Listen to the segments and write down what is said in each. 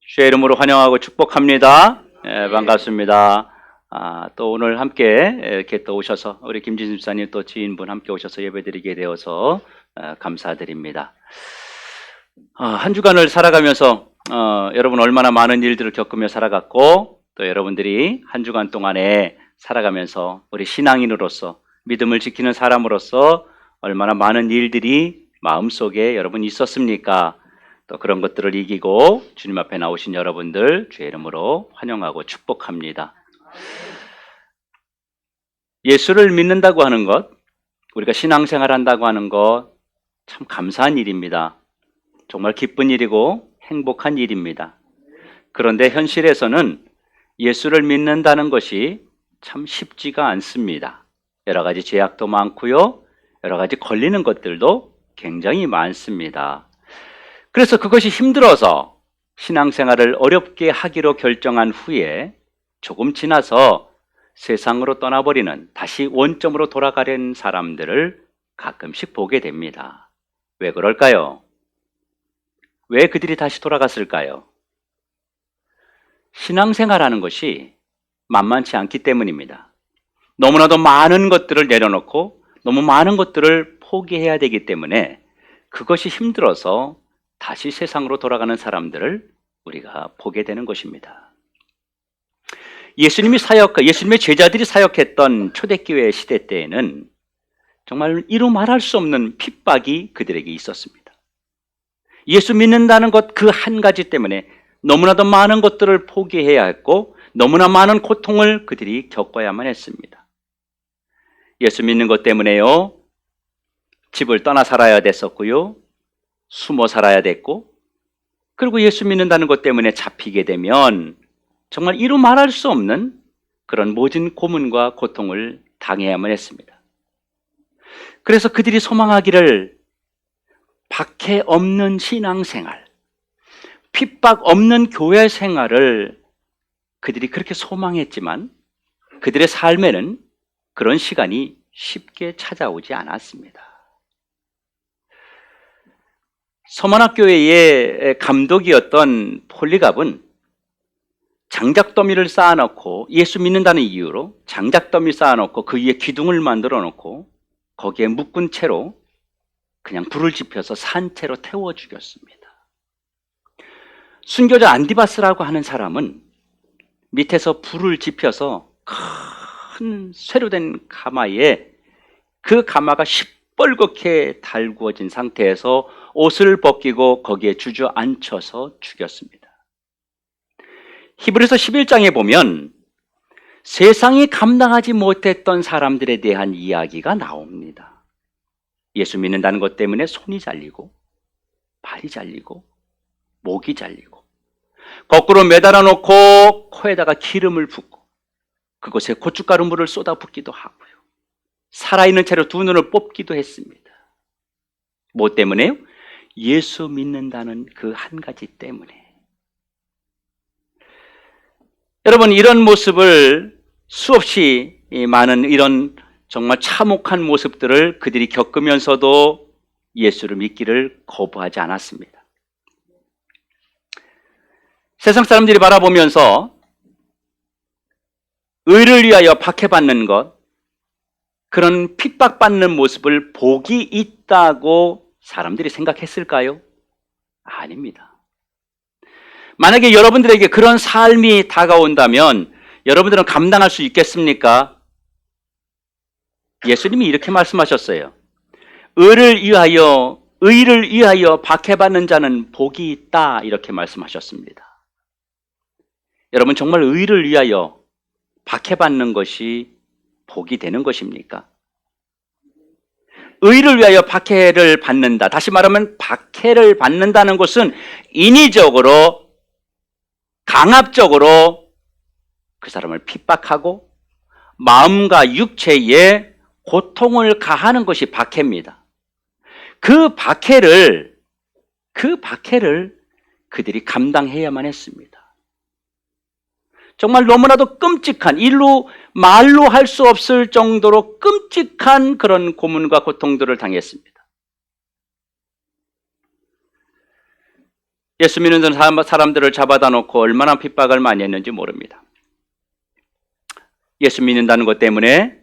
주의 이름으로 환영하고 축복합니다. 반갑습니다. 또 오늘 함께 이렇게 또 오셔서 우리 김진수 집사님 또 지인분 함께 오셔서 예배드리게 되어서 감사드립니다. 한 주간을 살아가면서 여러분 얼마나 많은 일들을 겪으며 살아갔고, 또 여러분들이 한 주간 동안에 살아가면서 우리 신앙인으로서 믿음을 지키는 사람으로서 얼마나 많은 일들이 마음속에 여러분 있었습니까? 또 그런 것들을 이기고 주님 앞에 나오신 여러분들 주의 이름으로 환영하고 축복합니다. 예수를 믿는다고 하는 것, 우리가 신앙생활 한다고 하는 것 참 감사한 일입니다. 정말 기쁜 일이고 행복한 일입니다. 그런데 현실에서는 예수를 믿는다는 것이 참 쉽지가 않습니다. 여러 가지 제약도 많고요, 여러 가지 걸리는 것들도 굉장히 많습니다. 그래서 그것이 힘들어서 신앙생활을 어렵게 하기로 결정한 후에 조금 지나서 세상으로 떠나버리는, 다시 원점으로 돌아가려는 사람들을 가끔씩 보게 됩니다. 왜 그럴까요? 왜 그들이 다시 돌아갔을까요? 신앙생활하는 것이 만만치 않기 때문입니다. 너무나도 많은 것들을 내려놓고 너무 많은 것들을 포기해야 되기 때문에 그것이 힘들어서 다시 세상으로 돌아가는 사람들을 우리가 보게 되는 것입니다. 예수님의 제자들이 사역했던 초대교회 시대 때에는 정말 이루 말할 수 없는 핍박이 그들에게 있었습니다. 예수 믿는다는 것 그 한 가지 때문에 너무나도 많은 것들을 포기해야 했고, 너무나 많은 고통을 그들이 겪어야만 했습니다. 예수 믿는 것 때문에요, 집을 떠나 살아야 됐었고요, 숨어 살아야 됐고, 그리고 예수 믿는다는 것 때문에 잡히게 되면 정말 이루 말할 수 없는 그런 모진 고문과 고통을 당해야만 했습니다. 그래서 그들이 소망하기를 박해 없는 신앙생활, 핍박 없는 교회 생활을 그들이 그렇게 소망했지만 그들의 삶에는 그런 시간이 쉽게 찾아오지 않았습니다. 서만학교회의 감독이었던 폴리갑은 장작더미를 쌓아놓고, 예수 믿는다는 이유로 장작더미 쌓아놓고 그 위에 기둥을 만들어 놓고 거기에 묶은 채로 그냥 불을 지펴서 산채로 태워 죽였습니다. 순교자 안디바스라고 하는 사람은 밑에서 불을 지펴서 큰 쇠로 된 가마에, 그 가마가 시뻘겋게 달구어진 상태에서 옷을 벗기고 거기에 주저앉혀서 죽였습니다. 히브리서 11장에 보면 세상이 감당하지 못했던 사람들에 대한 이야기가 나옵니다. 예수 믿는다는 것 때문에 손이 잘리고 발이 잘리고 목이 잘리고 거꾸로 매달아 놓고 코에다가 기름을 붓고 그곳에 고춧가루 물을 쏟아 붓기도 하고요, 살아있는 채로 두 눈을 뽑기도 했습니다. 뭐 때문에요? 예수 믿는다는 그 한 가지 때문에. 여러분, 이런 모습을 수없이 많은 이런 정말 참혹한 모습들을 그들이 겪으면서도 예수를 믿기를 거부하지 않았습니다. 세상 사람들이 바라보면서 의를 위하여 박해받는 것, 그런 핍박받는 모습을 복이 있다고 사람들이 생각했을까요? 아닙니다. 만약에 여러분들에게 그런 삶이 다가온다면 여러분들은 감당할 수 있겠습니까? 예수님이 이렇게 말씀하셨어요. 의를 위하여 박해받는 자는 복이 있다, 이렇게 말씀하셨습니다. 여러분, 정말 의를 위하여 박해받는 것이 복이 되는 것입니까? 의를 위하여 박해를 받는다, 다시 말하면 박해를 받는다는 것은 인위적으로 강압적으로 그 사람을 핍박하고 마음과 육체에 고통을 가하는 것이 박해입니다. 그 박해를 그들이 감당해야만 했습니다. 정말 너무나도 끔찍한, 말로 할 수 없을 정도로 끔찍한 그런 고문과 고통들을 당했습니다. 예수 믿는 사람들을 잡아다 놓고 얼마나 핍박을 많이 했는지 모릅니다. 예수 믿는다는 것 때문에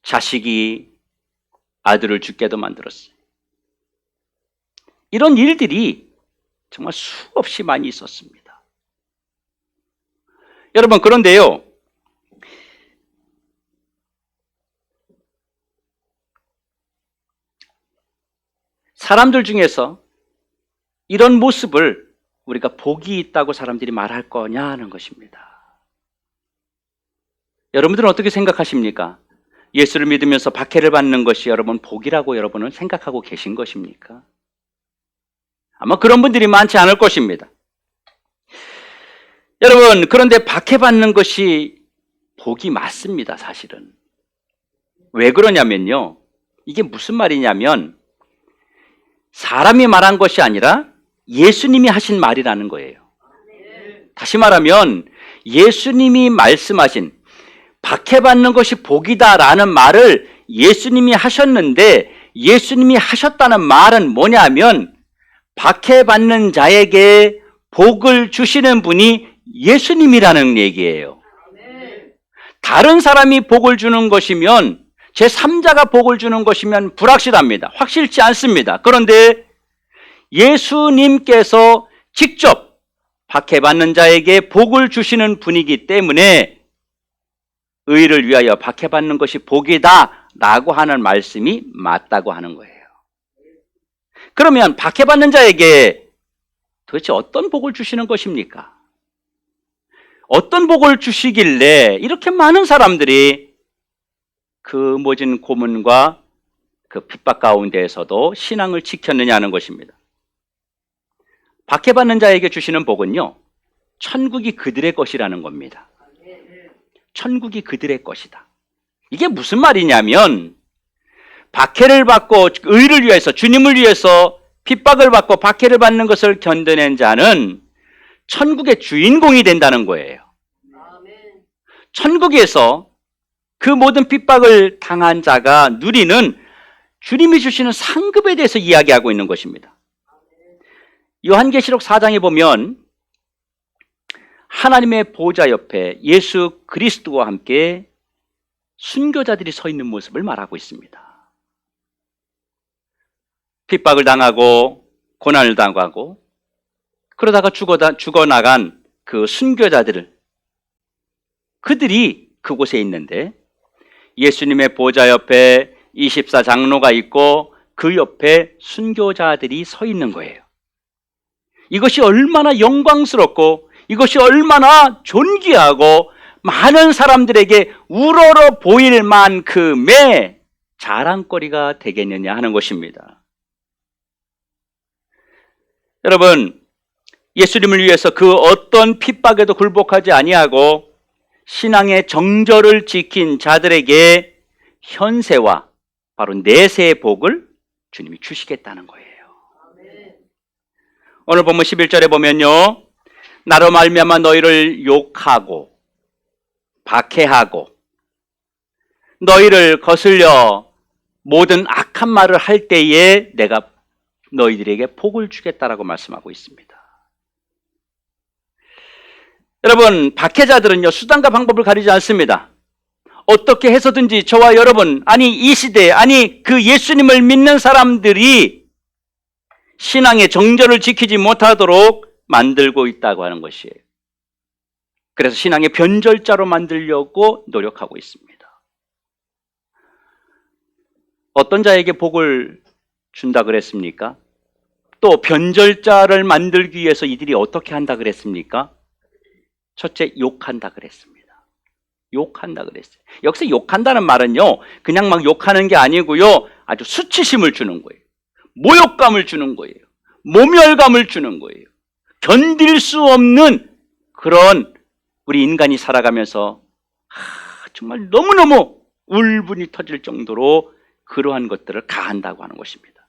자식이 아들을 죽게도 만들었어요. 이런 일들이 정말 수없이 많이 있었습니다. 여러분, 그런데요, 사람들 중에서 이런 모습을 우리가 복이 있다고 사람들이 말할 거냐 하는 것입니다. 여러분들은 어떻게 생각하십니까? 예수를 믿으면서 박해를 받는 것이 여러분 복이라고 여러분은 생각하고 계신 것입니까? 아마 그런 분들이 많지 않을 것입니다. 여러분, 그런데 박해받는 것이 복이 맞습니다, 사실은. 왜 그러냐면요, 이게 무슨 말이냐면 사람이 말한 것이 아니라 예수님이 하신 말이라는 거예요. 다시 말하면 예수님이 말씀하신 박해받는 것이 복이다라는 말을 예수님이 하셨는데, 예수님이 하셨다는 말은 뭐냐면 박해받는 자에게 복을 주시는 분이 예수님이라는 얘기예요. 다른 사람이 복을 주는 것이면, 제3자가 복을 주는 것이면 불확실합니다. 확실치 않습니다. 그런데 예수님께서 직접 박해받는 자에게 복을 주시는 분이기 때문에 의를 위하여 박해받는 것이 복이다 라고 하는 말씀이 맞다고 하는 거예요. 그러면 박해받는 자에게 도대체 어떤 복을 주시는 것입니까? 어떤 복을 주시길래 이렇게 많은 사람들이 그 모진 고문과 그 핍박 가운데에서도 신앙을 지켰느냐는 것입니다. 박해받는 자에게 주시는 복은요, 천국이 그들의 것이라는 겁니다. 천국이 그들의 것이다. 이게 무슨 말이냐면 박해를 받고 의를 위해서, 주님을 위해서 핍박을 받고 박해를 받는 것을 견뎌낸 자는 천국의 주인공이 된다는 거예요. 천국에서 그 모든 핍박을 당한 자가 누리는 주님이 주시는 상급에 대해서 이야기하고 있는 것입니다. 요한계시록 4장에 보면 하나님의 보좌 옆에 예수 그리스도와 함께 순교자들이 서 있는 모습을 말하고 있습니다. 핍박을 당하고 고난을 당하고 그러다가 죽어나간 그 순교자들을, 그들이 그곳에 있는데 예수님의 보좌 옆에 24장로가 있고 그 옆에 순교자들이 서 있는 거예요. 이것이 얼마나 영광스럽고 이것이 얼마나 존귀하고 많은 사람들에게 우러러 보일 만큼의 자랑거리가 되겠느냐 하는 것입니다. 여러분, 예수님을 위해서 그 어떤 핍박에도 굴복하지 아니하고 신앙의 정절을 지킨 자들에게 현세와 바로 내세의 복을 주님이 주시겠다는 거예요. 오늘 본문 11절에 보면요, 나로 말미암아 너희를 욕하고 박해하고 너희를 거슬려 모든 악한 말을 할 때에 내가 너희들에게 복을 주겠다라고 말씀하고 있습니다. 여러분, 박해자들은요, 수단과 방법을 가리지 않습니다. 어떻게 해서든지 저와 여러분, 아니 이 시대, 아니 그 예수님을 믿는 사람들이 신앙의 정절을 지키지 못하도록 만들고 있다고 하는 것이에요. 그래서 신앙의 변절자로 만들려고 노력하고 있습니다. 어떤 자에게 복을 준다 그랬습니까? 또 변절자를 만들기 위해서 이들이 어떻게 한다 그랬습니까? 첫째, 욕한다 그랬습니다. 욕한다 그랬어요. 여기서 욕한다는 말은요, 그냥 막 욕하는 게 아니고요, 아주 수치심을 주는 거예요. 모욕감을 주는 거예요. 모멸감을 주는 거예요. 견딜 수 없는 그런, 우리 인간이 살아가면서 정말 너무너무 울분이 터질 정도로 그러한 것들을 가한다고 하는 것입니다.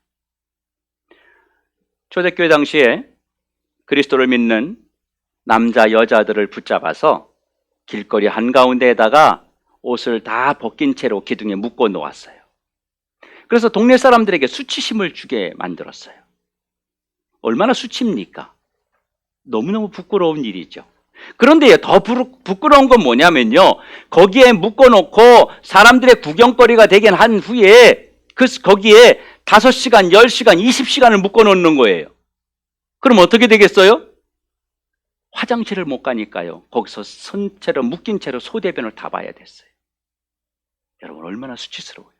초대교회 당시에 그리스도를 믿는 남자 여자들을 붙잡아서 길거리 한가운데에다가 옷을 다 벗긴 채로 기둥에 묶어 놓았어요. 그래서 동네 사람들에게 수치심을 주게 만들었어요. 얼마나 수치입니까? 너무너무 부끄러운 일이죠. 그런데 더 부끄러운 건 뭐냐면요, 거기에 묶어놓고 사람들의 구경거리가 되긴 한 후에 거기에 5시간, 10시간, 20시간을 묶어놓는 거예요. 그럼 어떻게 되겠어요? 화장실을 못 가니까요, 거기서 선 채로 묶인 채로 소대변을 다 봐야 됐어요. 여러분, 얼마나 수치스러워요.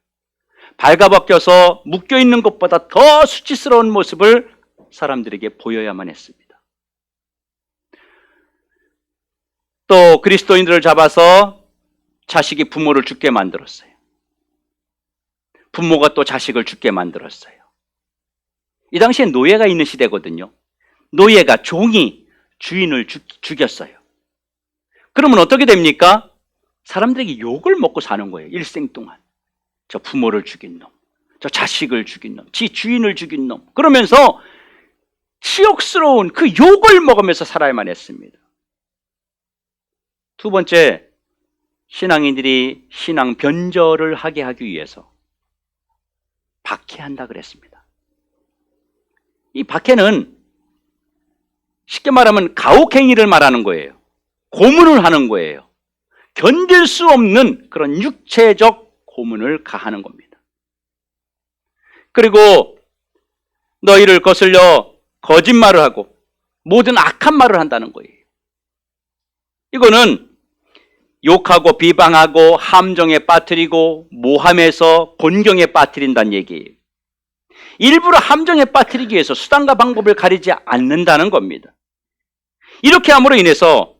발가벗겨서 묶여있는 것보다 더 수치스러운 모습을 사람들에게 보여야만 했습니다. 또 그리스도인들을 잡아서 자식이 부모를 죽게 만들었어요. 부모가 또 자식을 죽게 만들었어요. 이 당시에 노예가 있는 시대거든요. 노예가, 종이 주인을 죽였어요. 그러면 어떻게 됩니까? 사람들에게 욕을 먹고 사는 거예요. 일생 동안. 저 부모를 죽인 놈, 저 자식을 죽인 놈, 지 주인을 죽인 놈, 그러면서 치욕스러운 그 욕을 먹으면서 살아야만 했습니다. 두 번째, 신앙인들이 신앙 변절을 하게 하기 위해서 박해한다 그랬습니다. 이 박해는 쉽게 말하면 가혹행위를 말하는 거예요. 고문을 하는 거예요. 견딜 수 없는 그런 육체적 고문을 가하는 겁니다. 그리고 너희를 거슬려 거짓말을 하고 모든 악한 말을 한다는 거예요. 이거는 욕하고 비방하고 함정에 빠뜨리고 모함해서 곤경에 빠뜨린다는 얘기예요. 일부러 함정에 빠뜨리기 위해서 수단과 방법을 가리지 않는다는 겁니다. 이렇게 함으로 인해서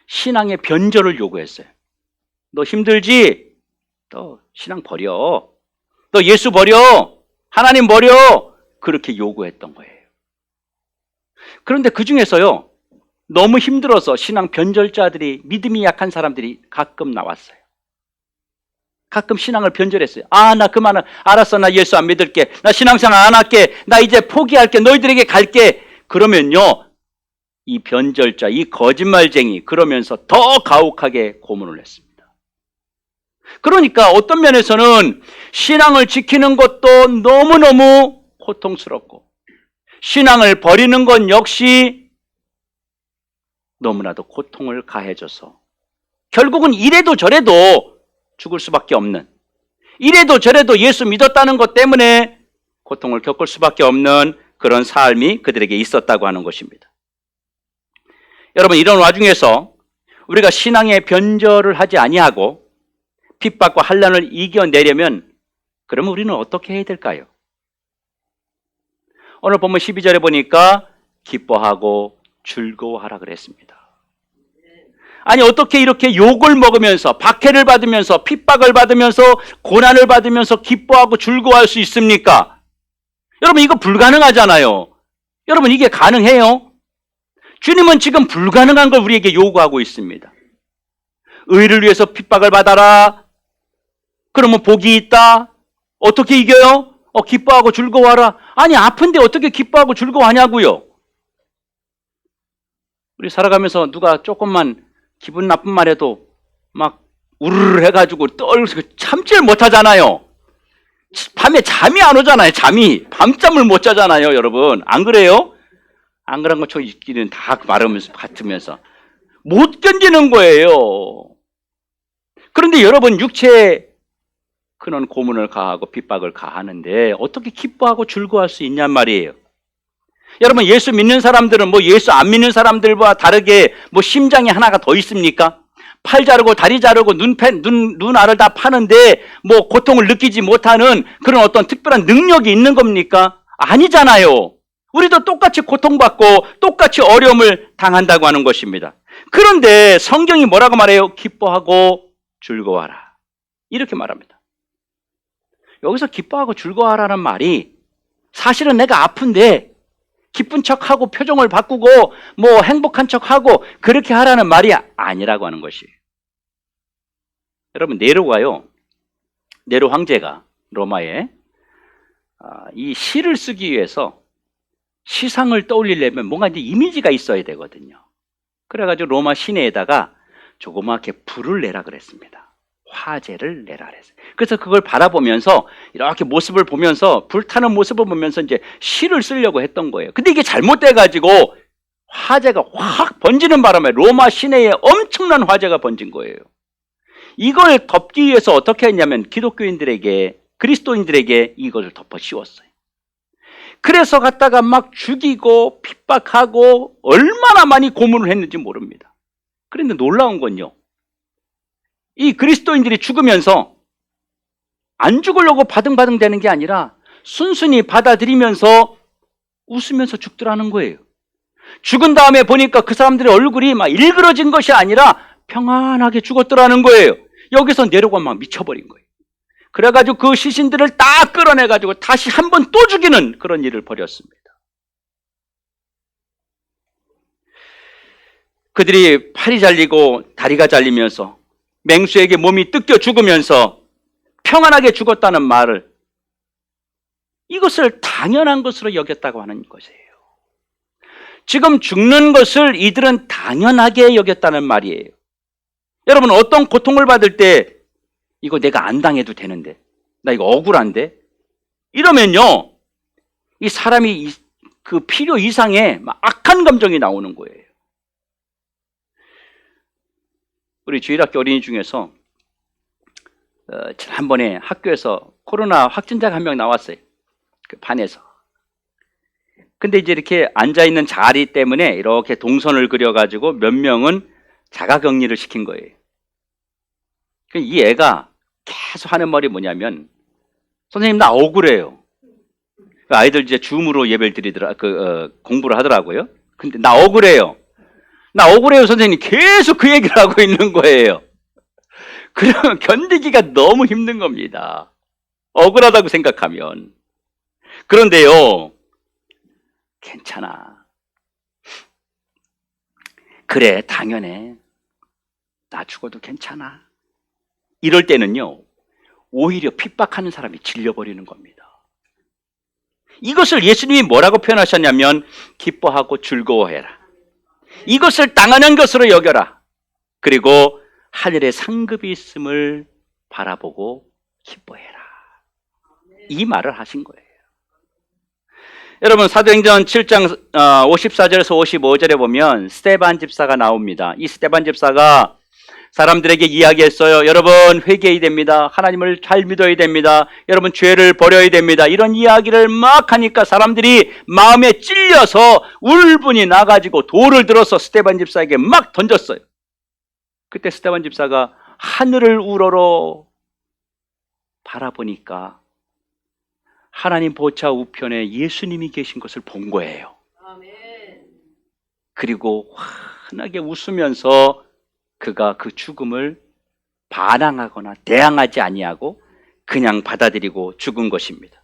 신앙의 변절을 요구했어요. 너 힘들지? 너 신앙 버려. 너 예수 버려. 하나님 버려. 그렇게 요구했던 거예요. 그런데 그 중에서요, 너무 힘들어서 신앙 변절자들이, 믿음이 약한 사람들이 가끔 나왔어요. 가끔 신앙을 변절했어요. 나 그만, 알았어, 나 예수 안 믿을게, 나 신앙생활 안 할게, 나 이제 포기할게, 너희들에게 갈게. 그러면요, 이 변절자, 이 거짓말쟁이, 그러면서 더 가혹하게 고문을 했습니다. 그러니까 어떤 면에서는 신앙을 지키는 것도 너무너무 고통스럽고, 신앙을 버리는 건 역시 너무나도 고통을 가해줘서 결국은 이래도 저래도 죽을 수밖에 없는, 이래도 저래도 예수 믿었다는 것 때문에 고통을 겪을 수밖에 없는 그런 삶이 그들에게 있었다고 하는 것입니다. 여러분, 이런 와중에서 우리가 신앙의 변절을 하지 아니하고 핍박과 환난을 이겨내려면 그러면 우리는 어떻게 해야 될까요? 오늘 본문 12절에 보니까 기뻐하고 즐거워하라 그랬습니다. 아니, 어떻게 이렇게 욕을 먹으면서, 박해를 받으면서, 핍박을 받으면서, 고난을 받으면서 기뻐하고 즐거워할 수 있습니까? 여러분, 이거 불가능하잖아요. 여러분, 이게 가능해요? 주님은 지금 불가능한 걸 우리에게 요구하고 있습니다. 의를 위해서 핍박을 받아라. 그러면 복이 있다. 어떻게 이겨요? 기뻐하고 즐거워하라. 아니, 아픈데 어떻게 기뻐하고 즐거워하냐고요? 우리 살아가면서 누가 조금만 기분 나쁜 말 해도 막 우르르 해가지고 떨면서 참지를 못하잖아요. 밤에 잠이 안 오잖아요. 밤잠을 못 자잖아요. 여러분, 안 그래요? 안 그런 거 저희끼리는 다 말하면서 같으면서 못 견디는 거예요. 그런데 여러분, 육체에 그런 고문을 가하고 핍박을 가하는데 어떻게 기뻐하고 즐거워할 수 있냔 말이에요. 여러분, 예수 믿는 사람들은 예수 안 믿는 사람들과 다르게 심장이 하나가 더 있습니까? 팔 자르고 다리 자르고 눈 알을 다 파는데 고통을 느끼지 못하는 그런 어떤 특별한 능력이 있는 겁니까? 아니잖아요. 우리도 똑같이 고통받고 똑같이 어려움을 당한다고 하는 것입니다. 그런데 성경이 뭐라고 말해요? 기뻐하고 즐거워하라. 이렇게 말합니다. 여기서 기뻐하고 즐거워하라는 말이 사실은 내가 아픈데 기쁜 척하고 표정을 바꾸고 행복한 척하고 그렇게 하라는 말이 아니라고 하는 것이에요. 여러분, 네로 황제가 로마에 이 시를 쓰기 위해서 시상을 떠올리려면 뭔가 이제 이미지가 있어야 되거든요. 그래가지고 로마 시내에다가 조그맣게 불을 내라 그랬습니다. 화제를 내라 그랬어요. 그래서 그걸 바라보면서 이렇게 모습을 보면서 불타는 모습을 보면서 이제 시를 쓰려고 했던 거예요. 근데 이게 잘못돼 가지고 화재가 확 번지는 바람에 로마 시내에 엄청난 화재가 번진 거예요. 이걸 덮기 위해서 어떻게 했냐면 기독교인들에게, 그리스도인들에게 이것을 덮어 씌웠어요. 그래서 갖다가 막 죽이고 핍박하고 얼마나 많이 고문을 했는지 모릅니다. 그런데 놀라운 건요, 이 그리스도인들이 죽으면서 안 죽으려고 바등바등 되는 게 아니라 순순히 받아들이면서 웃으면서 죽더라는 거예요. 죽은 다음에 보니까 그 사람들의 얼굴이 막 일그러진 것이 아니라 평안하게 죽었더라는 거예요. 여기서 내려가 막 미쳐버린 거예요. 그래가지고 그 시신들을 딱 끌어내가지고 다시 한 번 또 죽이는 그런 일을 벌였습니다. 그들이 팔이 잘리고 다리가 잘리면서 맹수에게 몸이 뜯겨 죽으면서 평안하게 죽었다는 말을, 이것을 당연한 것으로 여겼다고 하는 것이에요. 지금 죽는 것을 이들은 당연하게 여겼다는 말이에요. 여러분, 어떤 고통을 받을 때 이거 내가 안 당해도 되는데, 나 이거 억울한데, 이러면요, 이 사람이 그 필요 이상의 악한 감정이 나오는 거예요. 우리 주일학교 어린이 중에서 지난번에 학교에서 코로나 확진자가 한 명 나왔어요. 그 반에서. 근데 이제 이렇게 앉아있는 자리 때문에 이렇게 동선을 그려가지고 몇 명은 자가격리를 시킨 거예요. 이 애가 계속 하는 말이 뭐냐면, 선생님 나 억울해요. 아이들 이제 줌으로 예배를 드리더라, 공부를 하더라고요. 근데 나 억울해요. 나 억울해요 선생님, 계속 그 얘기를 하고 있는 거예요. 그러면 견디기가 너무 힘든 겁니다. 억울하다고 생각하면. 그런데요, 괜찮아. 그래, 당연해. 나 죽어도 괜찮아. 이럴 때는요, 오히려 핍박하는 사람이 질려버리는 겁니다. 이것을 예수님이 뭐라고 표현하셨냐면, 기뻐하고 즐거워해라. 이것을 당연한 것으로 여겨라. 그리고 하늘에 상급이 있음을 바라보고 기뻐해라. 이 말을 하신 거예요. 여러분, 사도행전 7장 54절에서 55절에 보면 스데반 집사가 나옵니다. 이 스데반 집사가 사람들에게 이야기했어요. 여러분, 회개해야 됩니다. 하나님을 잘 믿어야 됩니다. 여러분, 죄를 버려야 됩니다. 이런 이야기를 막 하니까 사람들이 마음에 찔려서 울분이 나가지고 돌을 들어서 스데반 집사에게 막 던졌어요. 그때 스데반 집사가 하늘을 우러러 바라보니까 하나님 보좌 우편에 예수님이 계신 것을 본 거예요. 그리고 환하게 웃으면서 그가 그 죽음을 반항하거나 대항하지 아니하고 그냥 받아들이고 죽은 것입니다.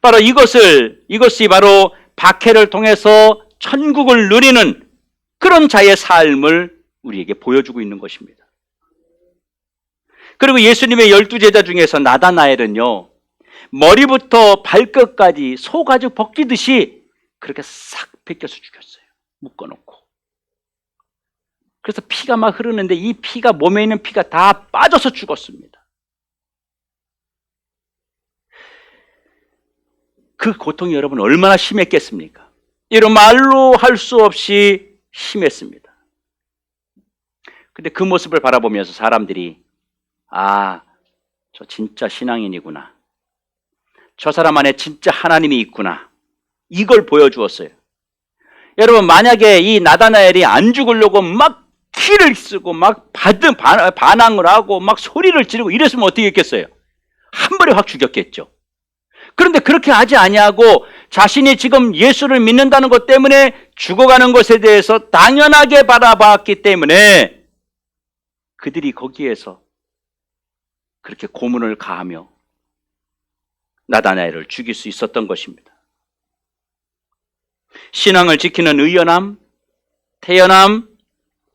바로 이것이 바로 박해를 통해서 천국을 누리는 그런 자의 삶을 우리에게 보여주고 있는 것입니다. 그리고 예수님의 12제자 중에서 나다나엘은요, 머리부터 발끝까지 소가죽 벗기듯이 그렇게 싹 벗겨서 죽였어요. 묶어놓고. 그래서 피가 막 흐르는데 이 피가, 몸에 있는 피가 다 빠져서 죽었습니다. 그 고통이 여러분 얼마나 심했겠습니까? 이런 말로 할 수 없이 심했습니다. 근데 그 모습을 바라보면서 사람들이, 아, 저 진짜 신앙인이구나. 저 사람 안에 진짜 하나님이 있구나. 이걸 보여주었어요. 여러분, 만약에 이 나다나엘이 안 죽으려고 막 키를 쓰고 막 반항을 하고 막 소리를 지르고 이랬으면 어떻게 했겠어요? 한 번에 확 죽였겠죠. 그런데 그렇게 하지 아니하고 자신이 지금 예수를 믿는다는 것 때문에 죽어가는 것에 대해서 당연하게 바라봤기 때문에 그들이 거기에서 그렇게 고문을 가하며 나다나엘을 죽일 수 있었던 것입니다. 신앙을 지키는 의연함, 태연함,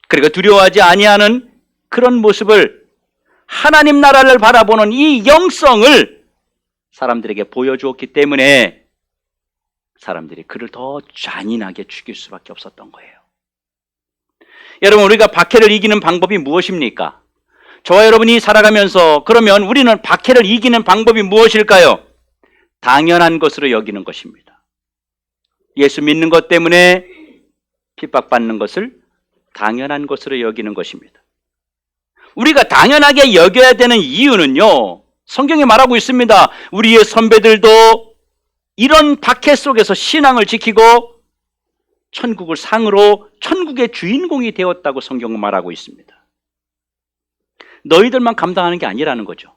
그리고 두려워하지 아니하는 그런 모습을, 하나님 나라를 바라보는 이 영성을 사람들에게 보여주었기 때문에 사람들이 그를 더 잔인하게 죽일 수밖에 없었던 거예요. 여러분, 우리가 박해를 이기는 방법이 무엇입니까? 저와 여러분이 살아가면서 그러면 우리는 박해를 이기는 방법이 무엇일까요? 당연한 것으로 여기는 것입니다. 예수 믿는 것 때문에 핍박받는 것을 당연한 것으로 여기는 것입니다. 우리가 당연하게 여겨야 되는 이유는요, 성경에 말하고 있습니다. 우리의 선배들도 이런 박해 속에서 신앙을 지키고 천국을 상으로 천국의 주인공이 되었다고 성경은 말하고 있습니다. 너희들만 감당하는 게 아니라는 거죠.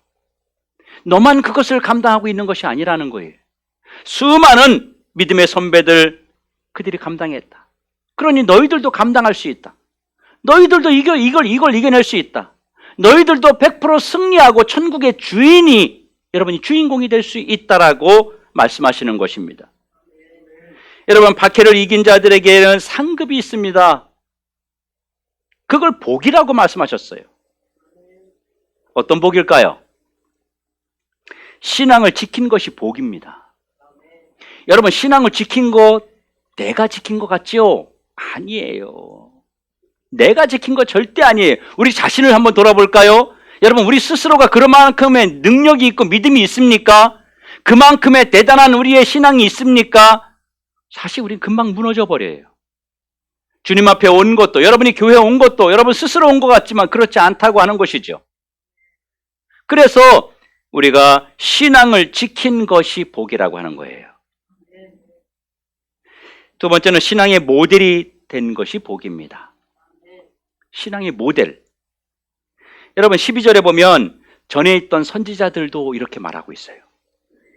너만 그것을 감당하고 있는 것이 아니라는 거예요. 수많은 믿음의 선배들, 그들이 감당했다. 그러니 너희들도 감당할 수 있다. 너희들도 이걸 이겨낼 수 있다. 너희들도 100% 승리하고 천국의 주인이, 여러분이 주인공이 될 수 있다라고 말씀하시는 것입니다. 여러분, 박해를 이긴 자들에게는 상급이 있습니다. 그걸 복이라고 말씀하셨어요. 어떤 복일까요? 신앙을 지킨 것이 복입니다. 여러분, 신앙을 지킨 거 내가 지킨 것 같지요? 아니에요. 내가 지킨 거 절대 아니에요. 우리 자신을 한번 돌아볼까요? 여러분, 우리 스스로가 그만큼의 능력이 있고 믿음이 있습니까? 그만큼의 대단한 우리의 신앙이 있습니까? 사실 우린 금방 무너져 버려요. 주님 앞에 온 것도, 여러분이 교회에 온 것도 여러분 스스로 온 것 같지만 그렇지 않다고 하는 것이죠. 그래서 우리가 신앙을 지킨 것이 복이라고 하는 거예요. 두 번째는 신앙의 모델이 된 것이 복입니다. 신앙의 모델. 여러분, 12절에 보면 전에 있던 선지자들도 이렇게 말하고 있어요.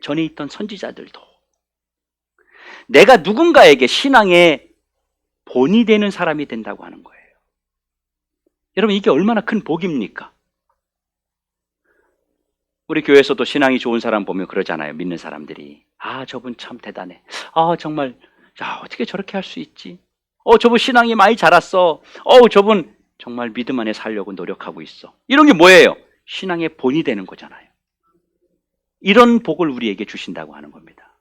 전에 있던 선지자들도. 내가 누군가에게 신앙의 본이 되는 사람이 된다고 하는 거예요. 여러분, 이게 얼마나 큰 복입니까? 우리 교회에서도 신앙이 좋은 사람 보면 그러잖아요. 믿는 사람들이. 아, 저분 참 대단해. 아, 정말, 야, 어떻게 저렇게 할 수 있지? 저분 신앙이 많이 자랐어. 저분 정말 믿음 안에 살려고 노력하고 있어. 이런 게 뭐예요? 신앙의 본이 되는 거잖아요. 이런 복을 우리에게 주신다고 하는 겁니다.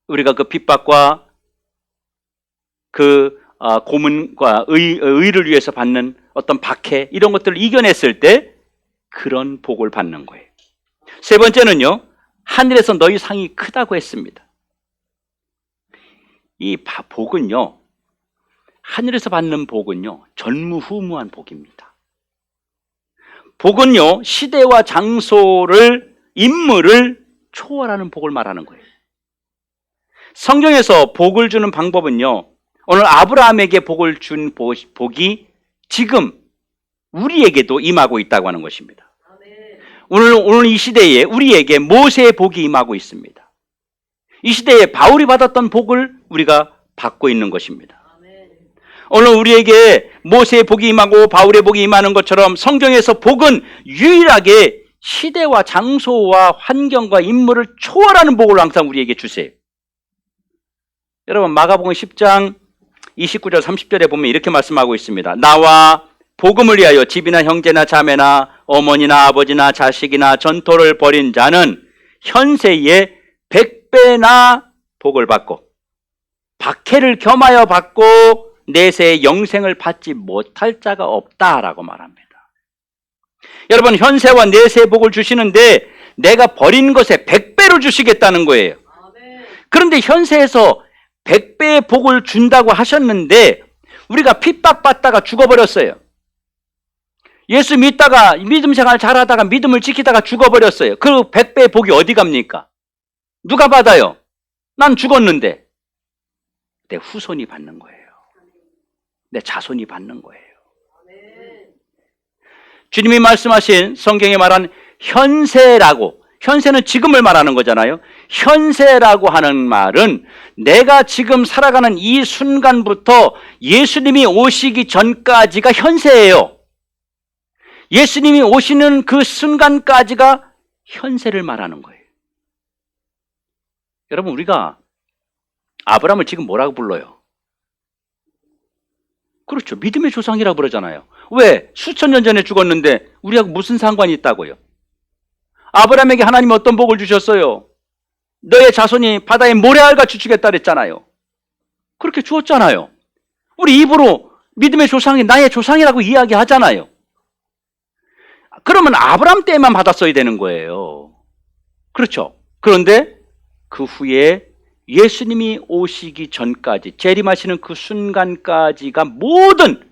우리가 그 핍박과 그 고문과 의를 위해서 받는 어떤 박해, 이런 것들을 이겨냈을 때 그런 복을 받는 거예요. 세 번째는요, 하늘에서 너희 상이 크다고 했습니다. 이 복은요, 하늘에서 받는 복은요, 전무후무한 복입니다. 복은요, 시대와 장소를, 인물을 초월하는 복을 말하는 거예요. 성경에서 복을 주는 방법은요, 오늘 아브라함에게 복을 준 복이 지금 우리에게도 임하고 있다고 하는 것입니다. 오늘 이 시대에 우리에게 모세의 복이 임하고 있습니다. 이 시대에 바울이 받았던 복을 우리가 받고 있는 것입니다. 오늘 우리에게 모세의 복이 임하고 바울의 복이 임하는 것처럼 성경에서 복은 유일하게 시대와 장소와 환경과 인물을 초월하는 복을 항상 우리에게 주세요. 여러분, 마가복음 10장 29절 30절에 보면 이렇게 말씀하고 있습니다. 나와 복음을 위하여 집이나 형제나 자매나 어머니나 아버지나 자식이나 전토를 벌인 자는 현세에 100배나 복을 받고 박해를 겸하여 받고 내세의 영생을 받지 못할 자가 없다라고 말합니다. 여러분, 현세와 내세의 복을 주시는데 내가 버린 것에 100배로 주시겠다는 거예요. 그런데 현세에서 100배의 복을 준다고 하셨는데 우리가 핍박받다가 죽어버렸어요. 예수 믿다가 믿음 생활 잘하다가 믿음을 지키다가 죽어버렸어요. 그 100배의 복이 어디 갑니까? 누가 받아요? 난 죽었는데. 내 후손이 받는 거예요. 내 자손이 받는 거예요. 주님이 말씀하신 성경에 말한 현세라고, 현세는 지금을 말하는 거잖아요. 현세라고 하는 말은 내가 지금 살아가는 이 순간부터 예수님이 오시기 전까지가 현세예요. 예수님이 오시는 그 순간까지가 현세를 말하는 거예요. 여러분, 우리가 아브라함을 지금 뭐라고 불러요? 그렇죠. 믿음의 조상이라고 부르잖아요. 왜? 수천 년 전에 죽었는데 우리하고 무슨 상관이 있다고요? 아브라함에게 하나님이 어떤 복을 주셨어요? 너의 자손이 바다의 모래알같이 주겠다 그랬잖아요. 그렇게 주었잖아요. 우리 입으로 믿음의 조상이 나의 조상이라고 이야기하잖아요. 그러면 아브라함 때만 받았어야 되는 거예요. 그렇죠? 그런데 그 후에 예수님이 오시기 전까지, 재림하시는 그 순간까지가 모든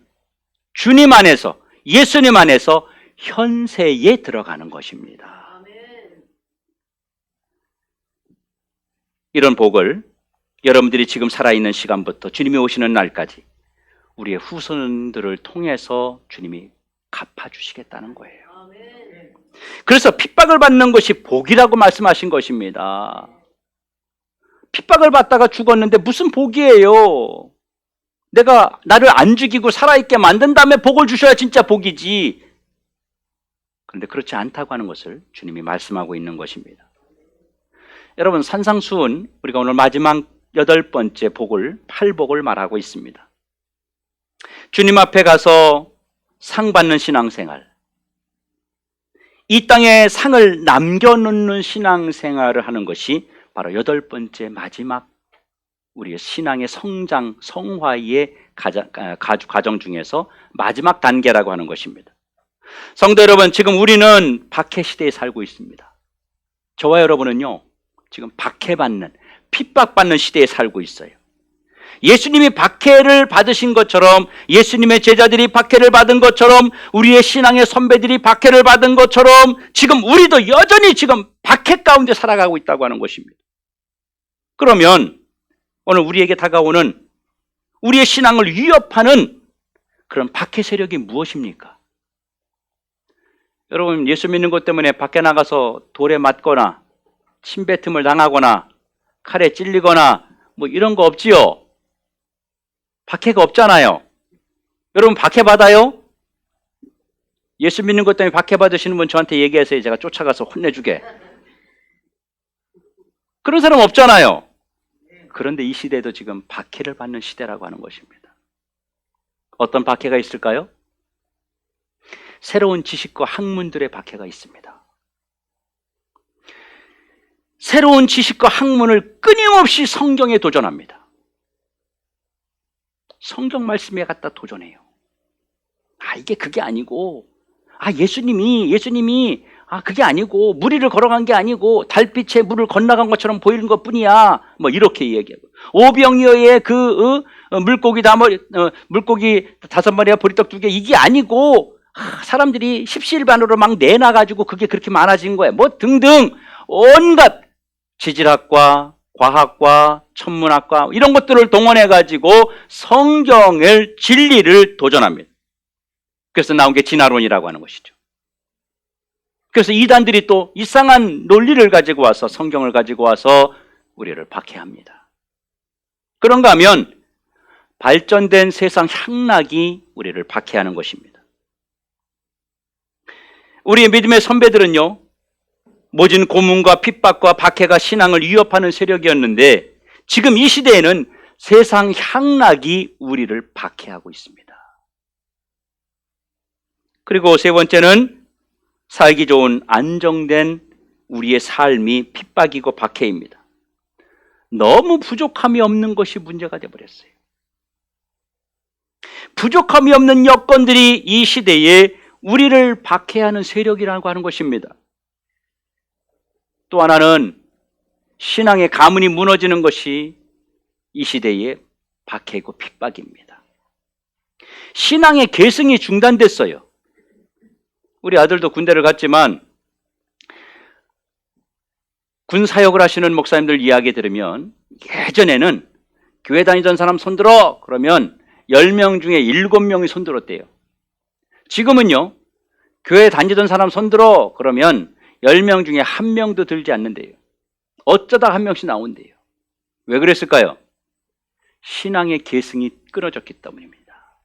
주님 안에서, 예수님 안에서 현세에 들어가는 것입니다. 이런 복을 여러분들이 지금 살아있는 시간부터 주님이 오시는 날까지 우리의 후손들을 통해서 주님이 갚아주시겠다는 거예요. 그래서 핍박을 받는 것이 복이라고 말씀하신 것입니다. 핍박을 받다가 죽었는데 무슨 복이에요? 내가 나를 안 죽이고 살아있게 만든 다음에 복을 주셔야 진짜 복이지. 그런데 그렇지 않다고 하는 것을 주님이 말씀하고 있는 것입니다. 여러분, 산상수훈, 우리가 오늘 마지막 8번째 복을, 팔복을 말하고 있습니다. 주님 앞에 가서 상 받는 신앙생활, 이 땅에 상을 남겨놓는 신앙생활을 하는 것이 바로 8번째 마지막 우리의 신앙의 성장, 성화의 과정 중에서 마지막 단계라고 하는 것입니다. 성도 여러분, 지금 우리는 박해 시대에 살고 있습니다. 저와 여러분은요, 지금 박해받는, 핍박받는 시대에 살고 있어요. 예수님이 박해를 받으신 것처럼, 예수님의 제자들이 박해를 받은 것처럼, 우리의 신앙의 선배들이 박해를 받은 것처럼 지금 우리도 여전히 지금 박해 가운데 살아가고 있다고 하는 것입니다. 그러면 오늘 우리에게 다가오는 우리의 신앙을 위협하는 그런 박해 세력이 무엇입니까? 여러분, 예수 믿는 것 때문에 밖에 나가서 돌에 맞거나 침뱉음을 당하거나 칼에 찔리거나 뭐 이런 거 없지요? 박해가 없잖아요. 여러분, 박해 받아요? 예수 믿는 것 때문에 박해 받으시는 분 저한테 얘기하세요. 제가 쫓아가서 혼내주게. 그런 사람 없잖아요. 그런데 이 시대도 지금 박해를 받는 시대라고 하는 것입니다. 어떤 박해가 있을까요? 새로운 지식과 학문들의 박해가 있습니다. 새로운 지식과 학문을 끊임없이 성경에 도전합니다. 성경 말씀에 갖다 도전해요. 이게 그게 아니고, 예수님이 그게 아니고, 무리를 걸어간 게 아니고 달빛에 물을 건너간 것처럼 보이는 것 뿐이야, 뭐 이렇게 얘기하고, 오병이어의 물고기 5마리와 보리떡 2개, 이게 아니고 사람들이 십시일반으로 막 내놔가지고 그게 그렇게 많아진 거야, 뭐 등등 온갖 지질학과, 과학과, 천문학과 이런 것들을 동원해가지고 성경의 진리를 도전합니다. 그래서 나온 게 진화론이라고 하는 것이죠. 그래서 이단들이 또 이상한 논리를 가지고 와서, 성경을 가지고 와서 우리를 박해합니다. 그런가 하면 발전된 세상 향락이 우리를 박해하는 것입니다. 우리의 믿음의 선배들은요, 모진 고문과 핍박과 박해가 신앙을 위협하는 세력이었는데, 지금 이 시대에는 세상 향락이 우리를 박해하고 있습니다. 그리고 세 번째는 살기 좋은 안정된 우리의 삶이 핍박이고 박해입니다. 너무 부족함이 없는 것이 문제가 되어버렸어요. 부족함이 없는 여건들이 이 시대에 우리를 박해하는 세력이라고 하는 것입니다. 또 하나는 신앙의 가문이 무너지는 것이 이 시대의 박해고 핍박입니다. 신앙의 계승이 중단됐어요. 우리 아들도 군대를 갔지만 군 사역을 하시는 목사님들 이야기 들으면, 예전에는 교회 다니던 사람 손들어 그러면 10명 중에 7명이 손들었대요. 지금은요, 교회 다니던 사람 손들어 그러면 10명 중에 1명도 들지 않는데요. 어쩌다 1명씩 나온대요. 왜 그랬을까요? 신앙의 계승이 끊어졌기 때문입니다.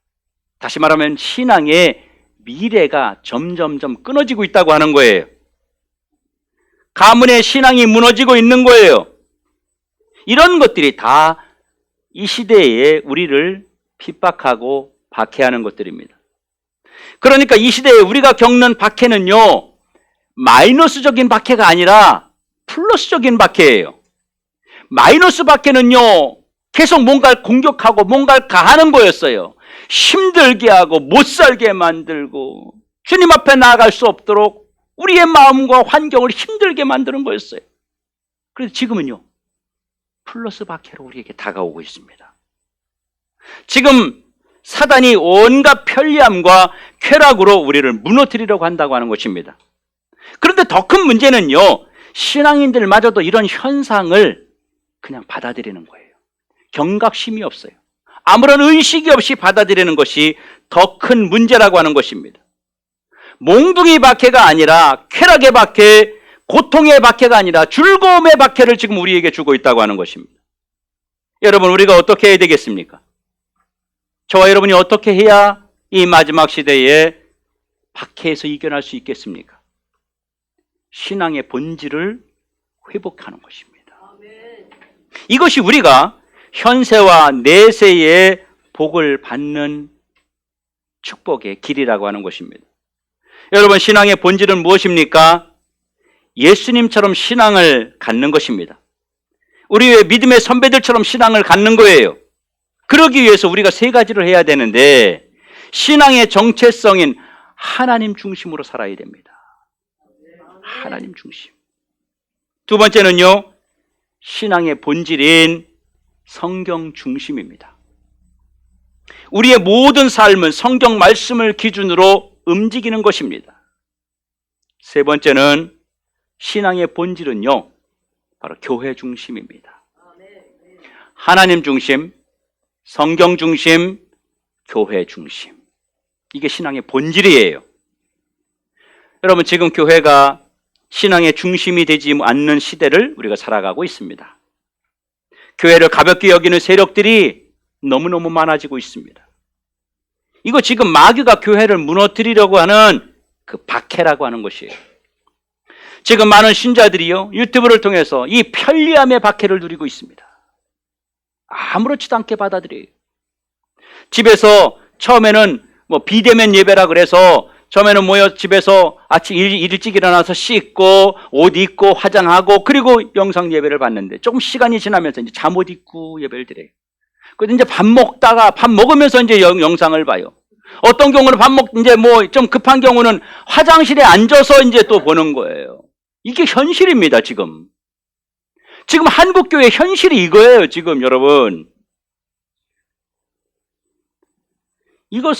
다시 말하면 신앙의 미래가 점점점 끊어지고 있다고 하는 거예요. 가문의 신앙이 무너지고 있는 거예요. 이런 것들이 다 이 시대에 우리를 핍박하고 박해하는 것들입니다. 그러니까 이 시대에 우리가 겪는 박해는요, 마이너스적인 박해가 아니라 플러스적인 박해예요. 마이너스 박해는요, 계속 뭔가를 공격하고 뭔가를 가하는 거였어요. 힘들게 하고 못 살게 만들고 주님 앞에 나아갈 수 없도록 우리의 마음과 환경을 힘들게 만드는 거였어요. 그래서 지금은요, 플러스 박해로 우리에게 다가오고 있습니다. 지금 사단이 온갖 편리함과 쾌락으로 우리를 무너뜨리려고 한다고 하는 것입니다. 그런데 더 큰 문제는요, 신앙인들마저도 이런 현상을 그냥 받아들이는 거예요. 경각심이 없어요. 아무런 의식이 없이 받아들이는 것이 더 큰 문제라고 하는 것입니다. 몽둥이 박해가 아니라 쾌락의 박해, 고통의 박해가 아니라 즐거움의 박해를 지금 우리에게 주고 있다고 하는 것입니다. 여러분, 우리가 어떻게 해야 되겠습니까? 저와 여러분이 어떻게 해야 이 마지막 시대에 박해에서 이겨낼 수 있겠습니까? 신앙의 본질을 회복하는 것입니다. 이것이 우리가 현세와 내세의 복을 받는 축복의 길이라고 하는 것입니다. 여러분, 신앙의 본질은 무엇입니까? 예수님처럼 신앙을 갖는 것입니다. 우리의 믿음의 선배들처럼 신앙을 갖는 거예요. 그러기 위해서 우리가 세 가지를 해야 되는데, 신앙의 정체성인 하나님 중심으로 살아야 됩니다. 하나님 중심. 두 번째는요, 신앙의 본질인 성경 중심입니다. 우리의 모든 삶은 성경 말씀을 기준으로 움직이는 것입니다. 세 번째는 신앙의 본질은요, 바로 교회 중심입니다. 하나님 중심, 성경 중심, 교회 중심. 이게 신앙의 본질이에요. 여러분, 지금 교회가 신앙의 중심이 되지 않는 시대를 우리가 살아가고 있습니다. 교회를 가볍게 여기는 세력들이 너무너무 많아지고 있습니다. 이거 지금 마귀가 교회를 무너뜨리려고 하는 그 박해라고 하는 것이에요. 지금 많은 신자들이요, 유튜브를 통해서 이 편리함의 박해를 누리고 있습니다. 아무렇지도 않게 받아들여요. 집에서 처음에는 비대면 예배라 그래서 처음에는 모여 집에서 아침 일찍 일어나서 씻고 옷 입고 화장하고 그리고 영상 예배를 받는데, 조금 시간이 지나면서 이제 잠옷 입고 예배를 드려요. 그래서 이제 밥 먹으면서 이제 영상을 봐요. 어떤 경우는 이제 좀 급한 경우는 화장실에 앉아서 이제 또 보는 거예요. 이게 현실입니다, 지금. 지금 한국교회 현실이 이거예요, 지금 여러분. 이거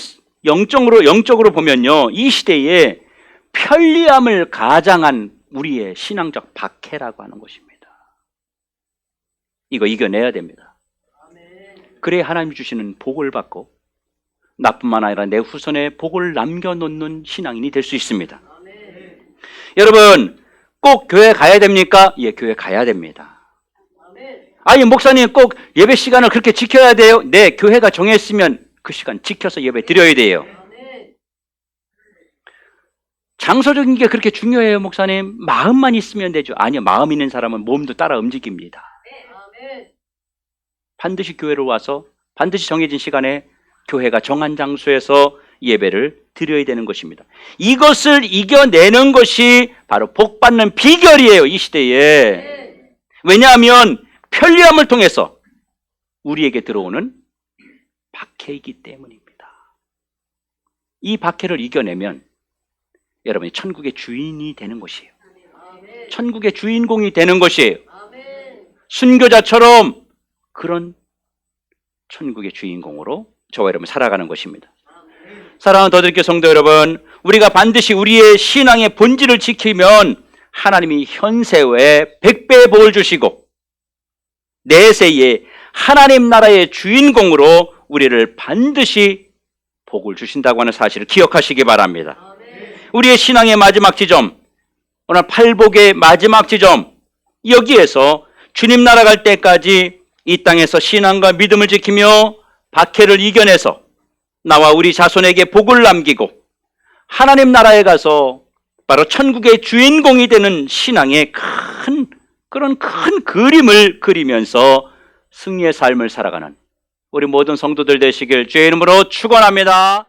영적으로 보면요, 이 시대에 편리함을 가장한 우리의 신앙적 박해라고 하는 것입니다. 이거 이겨내야 됩니다. 그래야 하나님이 주시는 복을 받고 나뿐만 아니라 내 후손에 복을 남겨놓는 신앙인이 될 수 있습니다. 여러분, 꼭 교회 가야 됩니까? 예, 교회 가야 됩니다. 아니, 목사님 꼭 예배 시간을 그렇게 지켜야 돼요? 네, 교회가 정했으면 그 시간 지켜서 예배 드려야 돼요. 장소적인 게 그렇게 중요해요, 목사님? 마음만 있으면 되죠. 아니요, 마음 있는 사람은 몸도 따라 움직입니다. 반드시 교회로 와서 반드시 정해진 시간에 교회가 정한 장소에서 예배를 드려야 되는 것입니다. 이것을 이겨내는 것이 바로 복받는 비결이에요, 이 시대에. 왜냐하면 편리함을 통해서 우리에게 들어오는 박해이기 때문입니다. 이 박해를 이겨내면 여러분이 천국의 주인이 되는 것이에요. 천국의 주인공이 되는 것이에요. 순교자처럼 그런 천국의 주인공으로 저와 여러분 살아가는 것입니다. 사랑하는 더드리교 성도 여러분, 우리가 반드시 우리의 신앙의 본질을 지키면 하나님이 현세에 100배의 복을 주시고 내세에 하나님 나라의 주인공으로 우리를 반드시 복을 주신다고 하는 사실을 기억하시기 바랍니다. 우리의 신앙의 마지막 지점, 오늘 팔복의 마지막 지점, 여기에서 주님 나라 갈 때까지 이 땅에서 신앙과 믿음을 지키며 박해를 이겨내서 나와 우리 자손에게 복을 남기고 하나님 나라에 가서 바로 천국의 주인공이 되는 신앙의 그런 큰 그림을 그리면서 승리의 삶을 살아가는 우리 모든 성도들 되시길 주의 이름으로 축원합니다.